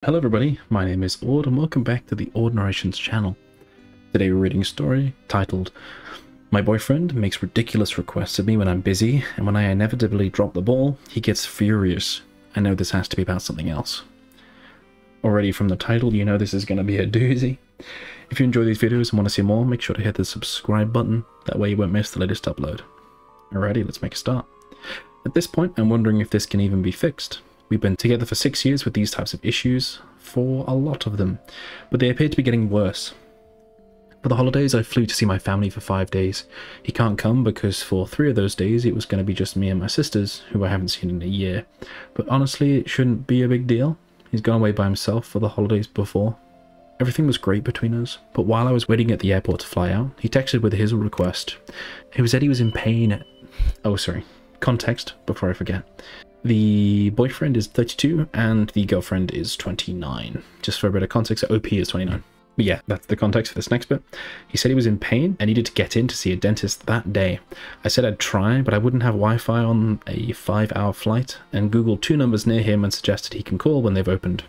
Hello everybody, my name is Aud and welcome back to the Aud Narrations channel. Today we're reading a story titled, My boyfriend makes ridiculous requests of me when I'm busy, and when I inevitably drop the ball, he gets furious. I know this has to be about something else. Already from the title, you know this is going to be a doozy. If you enjoy these videos and want to see more, make sure to hit the subscribe button, that way you won't miss the latest upload. Alrighty, let's make a start. At this point, I'm wondering if this can even be fixed. We've been together for 6 years with these types of issues, for a lot of them, but they appear to be getting worse. For the holidays, I flew to see my family for 5 days. He can't come because for 3 of those days it was going to be just me and my sisters, who I haven't seen in a year. But honestly, it shouldn't be a big deal. He's gone away by himself for the holidays before. Everything was great between us, but while I was waiting at the airport to fly out, he texted with his request. He said he was in pain. Oh, sorry. Context, before I forget. The boyfriend is 32 and the girlfriend is 29. Just for a bit of context, OP is 29. But yeah, that's the context for this next bit. He said he was in pain and needed to get in to see a dentist that day. I said I'd try, but I wouldn't have Wi-Fi on a 5-hour flight, and Googled 2 numbers near him and suggested he can call when they've opened.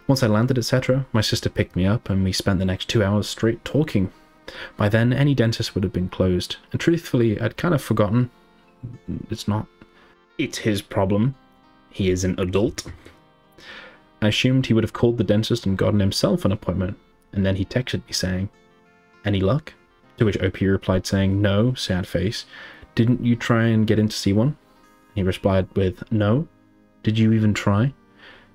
Once I landed, etc., my sister picked me up and we spent the next 2 hours straight talking. By then, any dentist would have been closed, and truthfully, I'd kind of forgotten. It's his problem. He is an adult. I assumed he would have called the dentist and gotten himself an appointment, and then he texted me saying, "Any luck?" To which OP replied saying, "No, sad face. Didn't you try and get in to see one?" He replied with, "No. Did you even try?"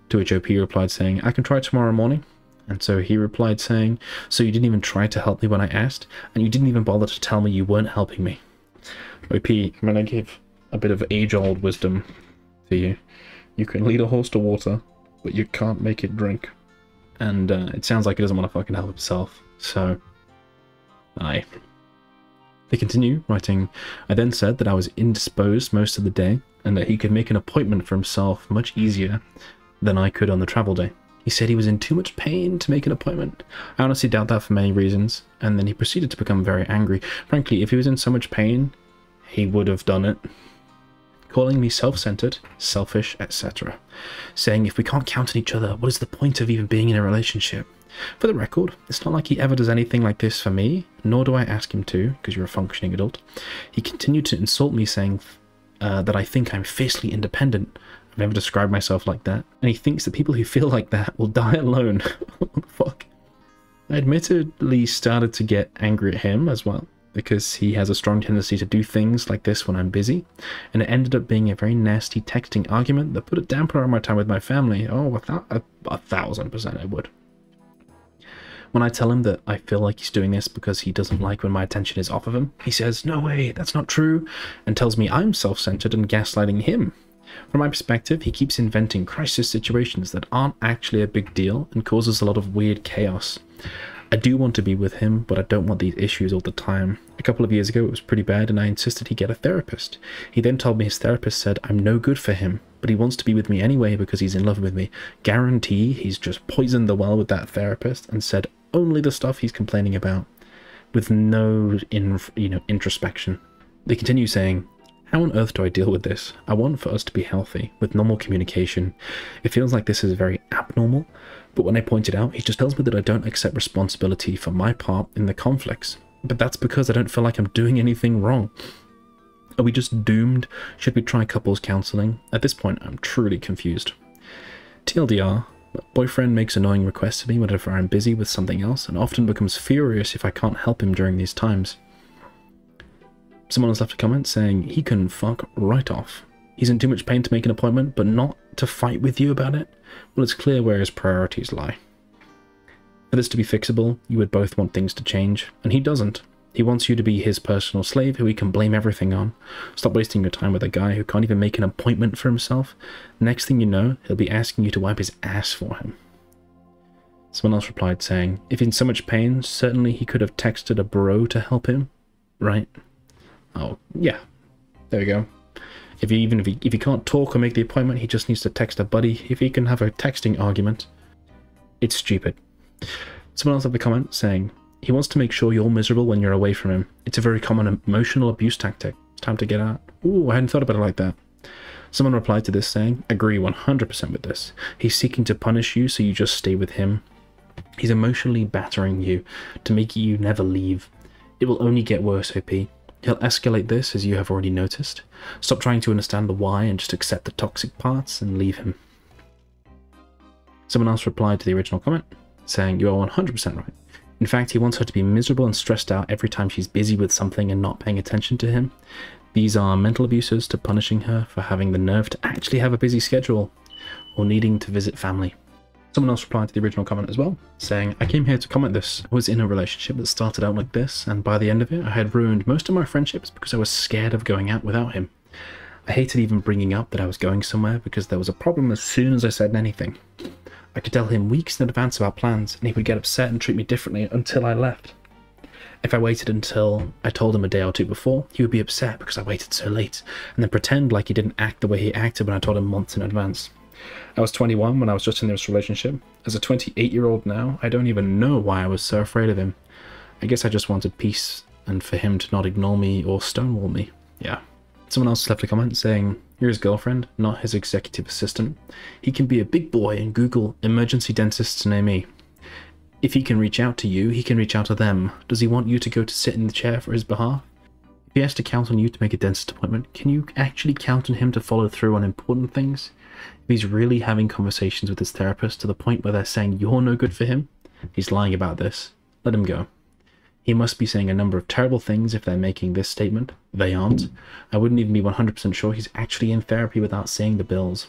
To which OP replied saying, "I can try tomorrow morning." And so he replied saying, "So you didn't even try to help me when I asked, and you didn't even bother to tell me you weren't helping me." OP, I'm gonna give a bit of age-old wisdom to you. You can lead a horse to water, but you can't make it drink. And it sounds like he doesn't want to fucking help himself, so aye. They continue, writing, "I then said that I was indisposed most of the day, and that he could make an appointment for himself much easier than I could on the travel day. He said he was in too much pain to make an appointment. I honestly doubt that for many reasons." And then he proceeded to become very angry. Frankly, if he was in so much pain, he would have done it. Calling me self-centered, selfish, etc. Saying if we can't count on each other, what is the point of even being in a relationship? For the record, it's not like he ever does anything like this for me, nor do I ask him to, because you're a functioning adult. He continued to insult me, saying that I think I'm fiercely independent. I've never described myself like that. And he thinks that people who feel like that will die alone. What the fuck? I admittedly started to get angry at him as well, because he has a strong tendency to do things like this when I'm busy, and it ended up being a very nasty texting argument that put a damper on my time with my family. Oh, 1000% it would. When I tell him that I feel like he's doing this because he doesn't like when my attention is off of him, he says, "No way, that's not true," and tells me I'm self-centered and gaslighting him. From my perspective, he keeps inventing crisis situations that aren't actually a big deal and causes a lot of weird chaos. I do want to be with him, but I don't want these issues all the time. A couple of years ago it was pretty bad and I insisted he get a therapist. He then told me his therapist said I'm no good for him, but he wants to be with me anyway because he's in love with me. Guarantee he's just poisoned the well with that therapist and said only the stuff he's complaining about, with no introspection. They continue saying, "How on earth do I deal with this? I want for us to be healthy, with normal communication. It feels like this is very abnormal, but when I point it out, he just tells me that I don't accept responsibility for my part in the conflicts. But that's because I don't feel like I'm doing anything wrong. Are we just doomed? Should we try couples counseling? At this point, I'm truly confused. TLDR, my boyfriend makes annoying requests of me whenever I'm busy with something else, and often becomes furious if I can't help him during these times." Someone has left a comment saying he can fuck right off. He's in too much pain to make an appointment, but not to fight with you about it? Well, it's clear where his priorities lie. For this to be fixable, you would both want things to change, and he doesn't. He wants you to be his personal slave who he can blame everything on. Stop wasting your time with a guy who can't even make an appointment for himself. Next thing you know, he'll be asking you to wipe his ass for him. Someone else replied saying, if in so much pain, certainly he could have texted a bro to help him, right? Oh, yeah. There we go. If he can't talk or make the appointment, he just needs to text a buddy. If he can have a texting argument, it's stupid. Someone else left a comment saying, he wants to make sure you're miserable when you're away from him. It's a very common emotional abuse tactic. It's time to get out. Ooh, I hadn't thought about it like that. Someone replied to this saying, agree 100% with this. He's seeking to punish you, so you just stay with him. He's emotionally battering you to make you never leave. It will only get worse, OP. He'll escalate this, as you have already noticed. Stop trying to understand the why and just accept the toxic parts and leave him. Someone else replied to the original comment, saying, you are 100% right. In fact, he wants her to be miserable and stressed out every time she's busy with something and not paying attention to him. These are mental abuses to punishing her for having the nerve to actually have a busy schedule or needing to visit family. Someone else replied to the original comment as well, saying, I came here to comment this. I was in a relationship that started out like this, and by the end of it, I had ruined most of my friendships because I was scared of going out without him. I hated even bringing up that I was going somewhere because there was a problem as soon as I said anything. I could tell him weeks in advance about plans, and he would get upset and treat me differently until I left. If I waited until I told him a day or two before, he would be upset because I waited so late, and then pretend like he didn't act the way he acted when I told him months in advance. I was 21 when I was just in this relationship. As a 28-year-old now, I don't even know why I was so afraid of him. I guess I just wanted peace and for him to not ignore me or stonewall me. Yeah. Someone else left a comment saying, you're his girlfriend, not his executive assistant. He can be a big boy and Google emergency dentists near me. If he can reach out to you, he can reach out to them. Does he want you to go to sit in the chair for his behalf? If he has to count on you to make a dentist appointment, can you actually count on him to follow through on important things? If he's really having conversations with his therapist to the point where they're saying you're no good for him, he's lying about this. Let him go. He must be saying a number of terrible things if they're making this statement. They aren't. I wouldn't even be 100% sure he's actually in therapy without seeing the bills.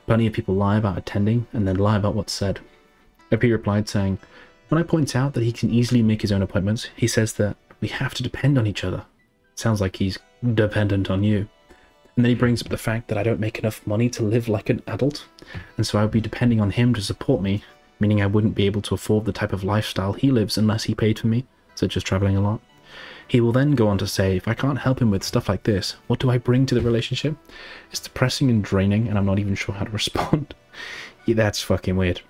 Plenty of people lie about attending and then lie about what's said. OP replied saying, when I point out that he can easily make his own appointments, he says that we have to depend on each other. Sounds like he's dependent on you. And then he brings up the fact that I don't make enough money to live like an adult, and so I would be depending on him to support me, meaning I wouldn't be able to afford the type of lifestyle he lives unless he paid for me, such as traveling a lot. He will then go on to say, if I can't help him with stuff like this, what do I bring to the relationship? It's depressing and draining, and I'm not even sure how to respond. Yeah, that's fucking weird.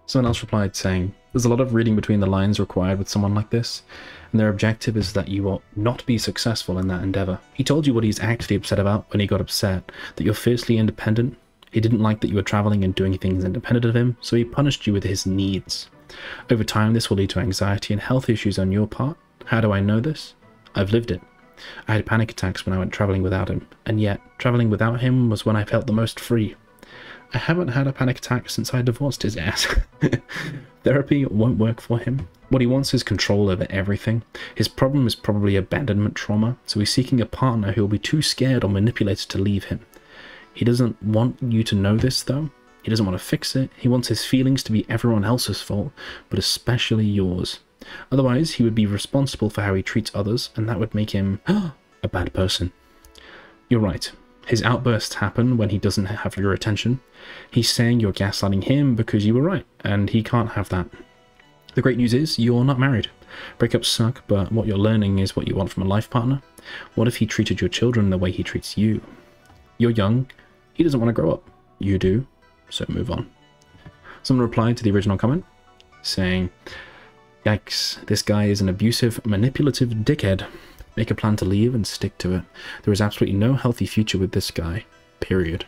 Someone else replied saying, there's a lot of reading between the lines required with someone like this, and their objective is that you will not be successful in that endeavor. He told you what he's actually upset about when he got upset, that you're fiercely independent. He didn't like that you were traveling and doing things independent of him, so he punished you with his needs. Over time, this will lead to anxiety and health issues on your part. How do I know this? I've lived it. I had panic attacks when I went traveling without him, and yet traveling without him was when I felt the most free. I haven't had a panic attack since I divorced his ass. Therapy won't work for him. What he wants is control over everything. His problem is probably abandonment trauma, so he's seeking a partner who will be too scared or manipulated to leave him. He doesn't want you to know this, though. He doesn't want to fix it. He wants his feelings to be everyone else's fault, but especially yours. Otherwise, he would be responsible for how he treats others, and that would make him a bad person. You're right. His outbursts happen when he doesn't have your attention. He's saying you're gaslighting him because you were right, and he can't have that. The great news is, you're not married. Breakups suck, but what you're learning is what you want from a life partner. What if he treated your children the way he treats you? You're young. He doesn't want to grow up. You do. So move on. Someone replied to the original comment, saying, yikes, this guy is an abusive, manipulative dickhead. Make a plan to leave and stick to it. There is absolutely no healthy future with this guy. Period.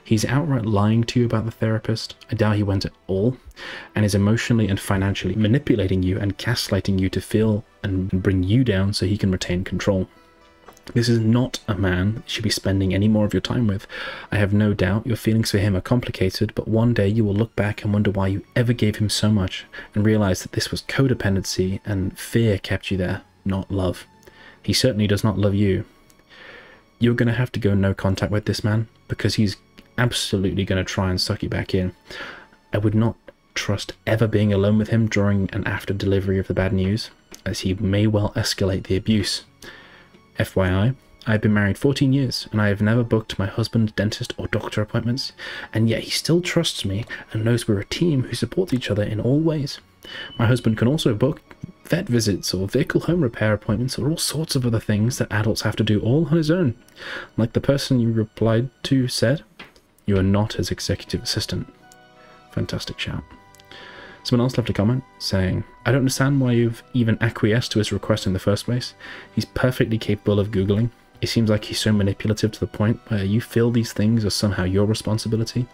He's outright lying to you about the therapist. I doubt he went at all. And is emotionally and financially manipulating you and gaslighting you to feel and bring you down so he can retain control. This is not a man you should be spending any more of your time with. I have no doubt your feelings for him are complicated, but one day you will look back and wonder why you ever gave him so much and realize that this was codependency and fear kept you there, not love. He certainly does not love you. You're going to have to go no contact with this man because he's absolutely going to try and suck you back in. I would not trust ever being alone with him during and after delivery of the bad news, as he may well escalate the abuse. FYI, I have been married 14 years and I have never booked my husband's dentist or doctor appointments, and yet he still trusts me and knows we're a team who supports each other in all ways. My husband can also book vet visits or vehicle home repair appointments or all sorts of other things that adults have to do all on his own. Like the person you replied to said, you are not his executive assistant. Fantastic shout. Someone else left a comment saying, I don't understand why you've even acquiesced to his request in the first place. He's perfectly capable of Googling. It seems like he's so manipulative to the point where you feel these things are somehow your responsibility.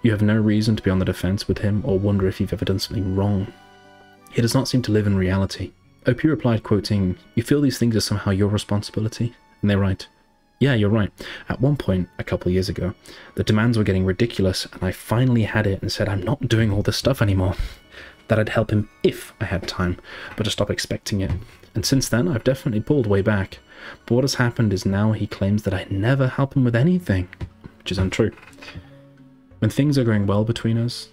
You have no reason to be on the defense with him or wonder if you've ever done something wrong. He does not seem to live in reality. OP replied, quoting, "You feel these things are somehow your responsibility?" And they write, "Yeah, you're right. At one point, a couple of years ago, the demands were getting ridiculous and I finally had it and said I'm not doing all this stuff anymore. That I'd help him if I had time, but to stop expecting it. And since then, I've definitely pulled way back. But what has happened is now he claims that I never help him with anything," which is untrue. When things are going well between us,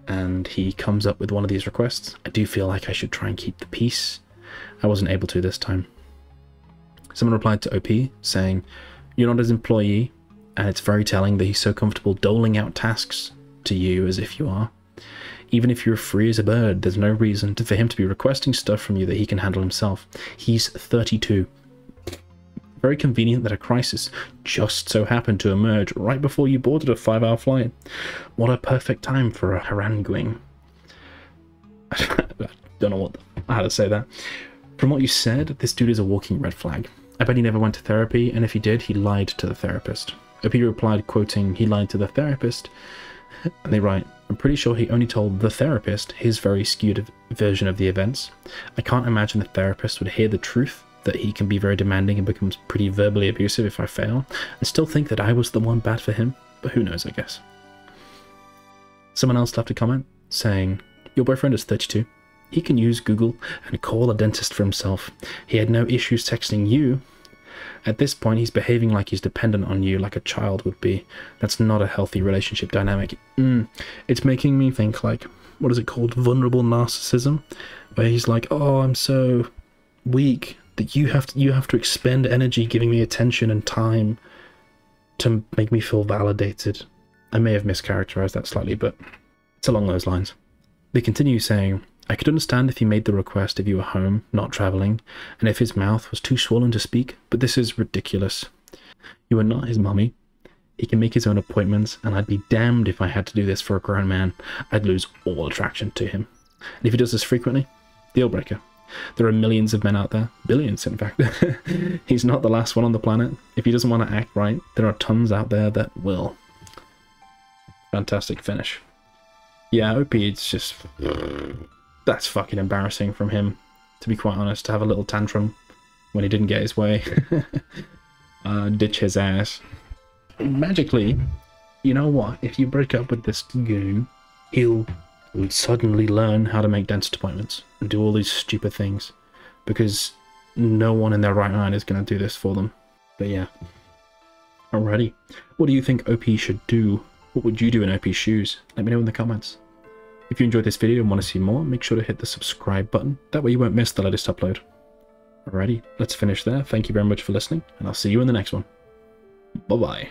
and he comes up with one of these requests, I do feel like I should try and keep the peace. I wasn't able to this time. Someone replied to OP, saying, "You're not his employee, and it's very telling that he's so comfortable doling out tasks to you as if you are. Even if you're free as a bird, there's no reason for him to be requesting stuff from you that he can handle himself. He's 32. Very convenient that a crisis just so happened to emerge right before you boarded a 5-hour flight. What a perfect time for a haranguing." I don't know how to say that. "From what you said, this dude is a walking red flag. I bet he never went to therapy, and if he did, he lied to the therapist." OP replied, quoting, "He lied to the therapist?" And they write, "I'm pretty sure he only told the therapist his very skewed version of the events. I can't imagine the therapist would hear the truth that he can be very demanding and becomes pretty verbally abusive if I fail, and still think that I was the one bad for him, but who knows, I guess." Someone else left a comment saying, "Your boyfriend is 32. He can use Google and call a dentist for himself. He had no issues texting you. At this point, he's behaving like he's dependent on you, like a child would be. That's not a healthy relationship dynamic." It's making me think, like, what is it called? Vulnerable narcissism? Where he's like, "Oh, I'm so weak that you have to expend energy giving me attention and time to make me feel validated." I may have mischaracterized that slightly, but it's along those lines. They continue saying, "I could understand if he made the request if you were home, not traveling, and if his mouth was too swollen to speak, but this is ridiculous. You are not his mummy. He can make his own appointments, and I'd be damned if I had to do this for a grown man. I'd lose all attraction to him. And if he does this frequently, deal breaker. There are millions of men out there, billions in fact. He's not the last one on the planet. If he doesn't want to act right, there are tons out there that will." Fantastic finish. Yeah, OP, it's just... that's fucking embarrassing from him, to be quite honest, to have a little tantrum when he didn't get his way. Ditch his ass. Magically, you know what? If you break up with this goon, he'll suddenly learn how to make dentist appointments and do all these stupid things, because no one in their right mind is going to do this for them. But yeah. Alrighty. What do you think OP should do? What would you do in OP's shoes? Let me know in the comments. If you enjoyed this video and want to see more, make sure to hit the subscribe button. That way you won't miss the latest upload. Alrighty, let's finish there. Thank you very much for listening, and I'll see you in the next one. Bye-bye.